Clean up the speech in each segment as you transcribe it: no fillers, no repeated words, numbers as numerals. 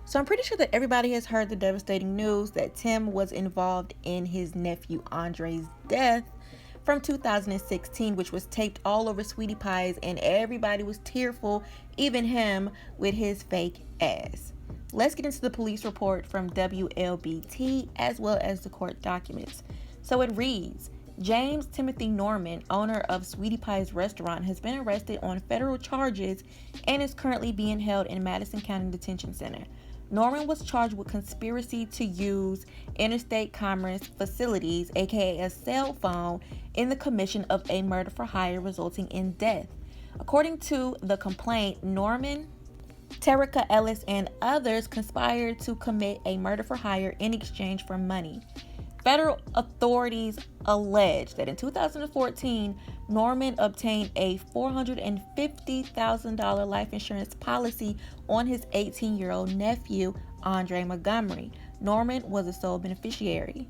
So I'm pretty sure that everybody has heard the devastating news that Tim was involved in his nephew Andre's death from 2016, which was taped all over Sweetie Pie's, and everybody was tearful, even him with his fake ass. Let's get into the police report from WLBT as well as the court documents. So it reads, James Timothy Norman, owner of Sweetie Pie's restaurant, has been arrested on federal charges and is currently being held in Madison County Detention Center. Norman was charged with conspiracy to use interstate commerce facilities, aka a cell phone, in the commission of a murder for hire resulting in death. According to the complaint, Norman, Terica Ellis, and others conspired to commit a murder for hire in exchange for money. Federal authorities allege that in 2014, Norman obtained a $450,000 life insurance policy on his 18-year-old nephew, Andre Montgomery. Norman was a sole beneficiary.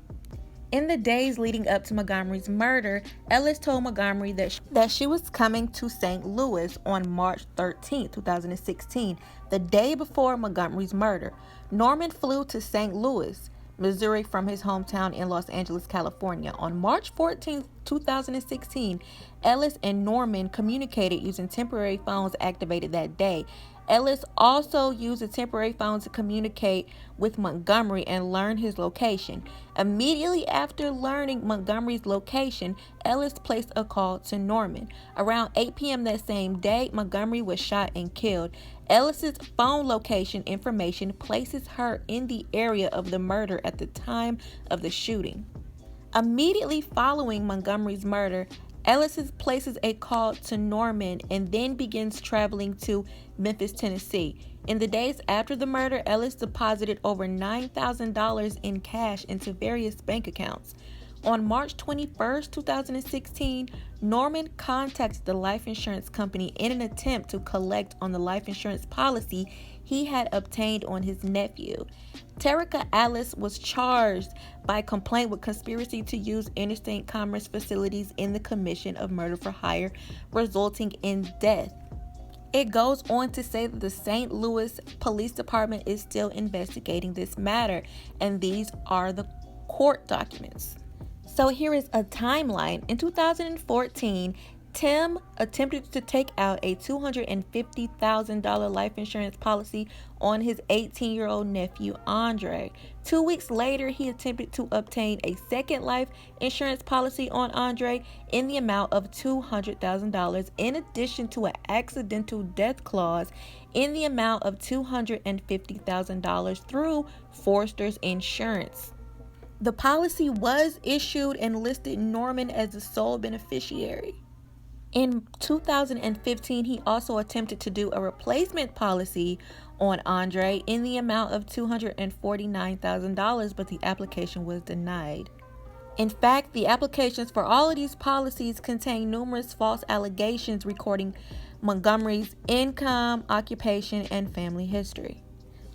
In the days leading up to Montgomery's murder, Ellis told Montgomery that she was coming to St. Louis on March 13, 2016, the day before Montgomery's murder. Norman flew to St. Louis, Missouri from his hometown in Los Angeles, California. On March 14, 2016, Ellis and Norman communicated using temporary phones activated that day. Ellis also used a temporary phone to communicate with Montgomery and learn his location. Immediately after learning Montgomery's location, Ellis placed a call to Norman. Around 8 p.m. that same day, Montgomery was shot and killed. Ellis's phone location information places her in the area of the murder at the time of the shooting. Immediately following Montgomery's murder, Ellis places a call to Norman and then begins traveling to Memphis, Tennessee. In the days after the murder, Ellis deposited over $9,000 in cash into various bank accounts. On March 21, 2016, Norman contacted the life insurance company in an attempt to collect on the life insurance policy he had obtained on his nephew. Terica Ellis was charged by complaint with conspiracy to use interstate commerce facilities in the commission of murder for hire, resulting in death. It goes on to say that the St. Louis Police Department is still investigating this matter, and these are the court documents. So here is a timeline. In 2014, Tim attempted to take out a $250,000 life insurance policy on his 18-year-old nephew, Andre. 2 weeks later, he attempted to obtain a second life insurance policy on Andre in the amount of $200,000, in addition to an accidental death clause in the amount of $250,000 through Forster's Insurance. The policy was issued and listed Norman as the sole beneficiary. In 2015, he also attempted to do a replacement policy on Andre in the amount of $249,000, but the application was denied. In fact, the applications for all of these policies contain numerous false allegations recording Montgomery's income, occupation, and family history.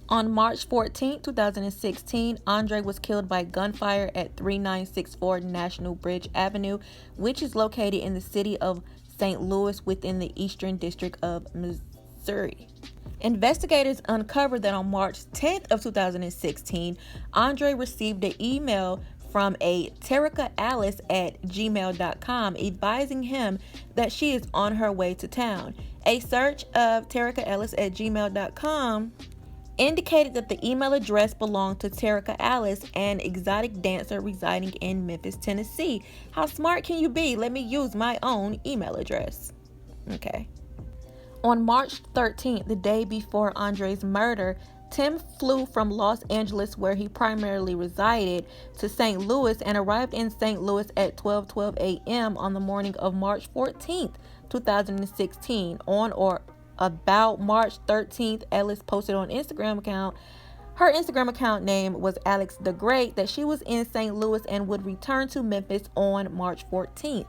On March 14, 2016, Andre was killed by gunfire at 3964 National Bridge Avenue, which is located in the city of St. Louis within the Eastern District of Missouri. Investigators uncovered that on March 10th of 2016, Andre received an email from a Terica Ellis at gmail.com advising him that she is on her way to town. A search of Terica Ellis at gmail.com indicated that the email address belonged to Terica Ellis, an exotic dancer residing in Memphis, Tennessee. How smart can you be? Let me use my own email address. Okay. On March 13th, the day before Andre's murder, Tim flew from Los Angeles, where he primarily resided, to St. Louis and arrived in St. Louis at 12:12 a.m. on the morning of March 14th, 2016. On or about March 13th, Ellis posted on Instagram account. Her Instagram account name was Alex the Great, that she was in St. Louis and would return to Memphis on March 14th.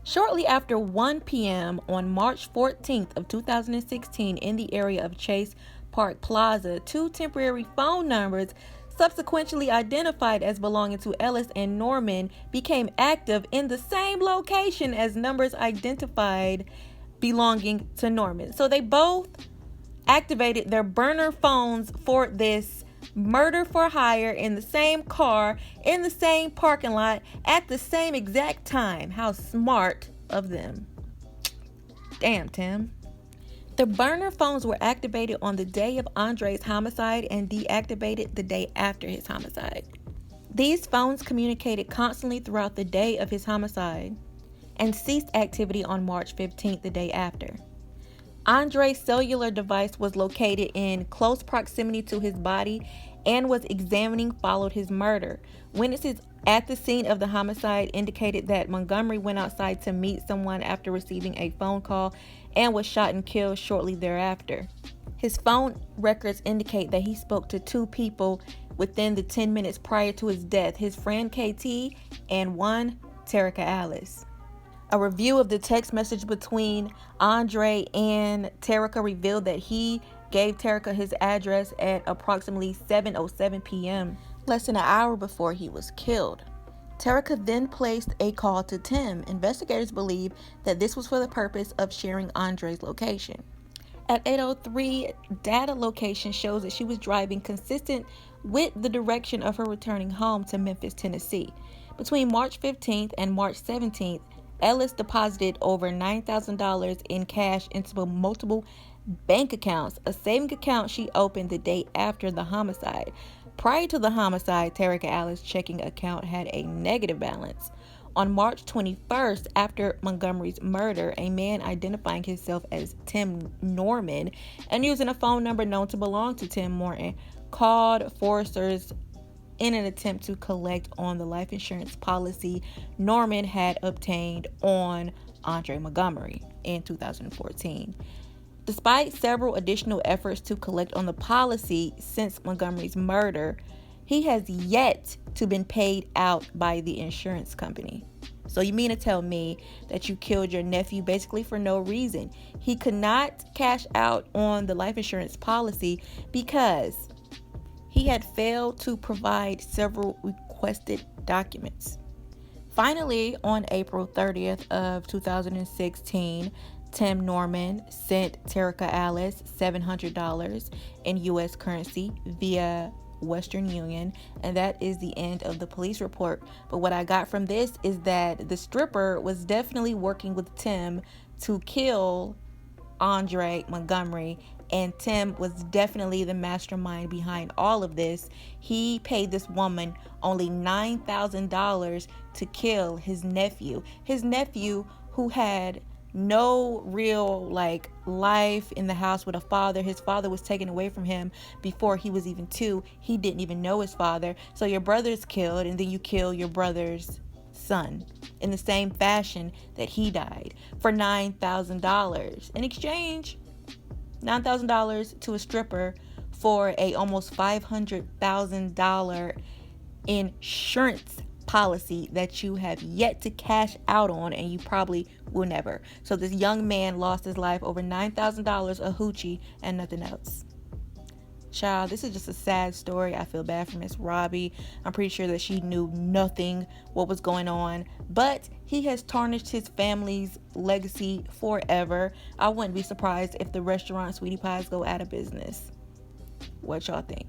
Shortly after 1 p.m. on March 14th of 2016, in the area of Chase Park Plaza, two temporary phone numbers subsequently identified as belonging to Ellis and Norman became active in the same location as numbers identified belonging to Norman. So they both activated their burner phones for this murder for hire in the same car, in the same parking lot, at the same exact time. How smart of them. Damn, Tim. The burner phones were activated on the day of Andre's homicide and deactivated the day after his homicide. These phones communicated constantly throughout the day of his homicide and ceased activity on March 15th, the day after. Andre's cellular device was located in close proximity to his body and was examining followed his murder. Witnesses at the scene of the homicide indicated that Montgomery went outside to meet someone after receiving a phone call and was shot and killed shortly thereafter. His phone records indicate that he spoke to two people within the 10 minutes prior to his death, his friend KT and one, Terica Alice. A review of the text message between Andre and Terica revealed that he gave Terica his address at approximately 7:07 p.m., less than an hour before he was killed. Terica then placed a call to Tim. Investigators believe that this was for the purpose of sharing Andre's location. At 8:03, data location shows that she was driving consistent with the direction of her returning home to Memphis, Tennessee. Between March 15th and March 17th, Ellis deposited over $9,000 in cash into multiple bank accounts, a savings account she opened the day after the homicide. Prior to the homicide, Terica Alice's checking account had a negative balance. On March 21st, after Montgomery's murder, a man identifying himself as Tim Norman and using a phone number known to belong to Tim Morton called Foresters in an attempt to collect on the life insurance policy Norman had obtained on Andre Montgomery in 2014. Despite several additional efforts to collect on the policy since Montgomery's murder, he has yet to been paid out by the insurance company. So you mean to tell me that you killed your nephew basically for no reason? He could not cash out on the life insurance policy because he had failed to provide several requested documents. Finally, on April 30th of 2016, Tim Norman sent Terica Alice $700 in U.S. currency via Western Union, and that is the end of the police report. But what I got from this is that the stripper was definitely working with Tim to kill Andre Montgomery, and Tim was definitely the mastermind behind all of this. He paid this woman only $9,000 to kill his nephew who had no real life in the house with a father. His father was taken away from him before he was even 2. He didn't even know his father. So your brother's killed, and then you kill your brother's son in the same fashion that he died for $9,000. In exchange, $9,000 to a stripper for a almost $500,000 insurance policy that you have yet to cash out on, and you probably will never. So this young man lost his life over $9,000 a hoochie and nothing else. Child, this is just a sad story. I feel bad for Miss Robbie. I'm pretty sure that she knew nothing what was going on, but he has tarnished his family's legacy forever. I wouldn't be surprised if the restaurant Sweetie Pies go out of business. What y'all think?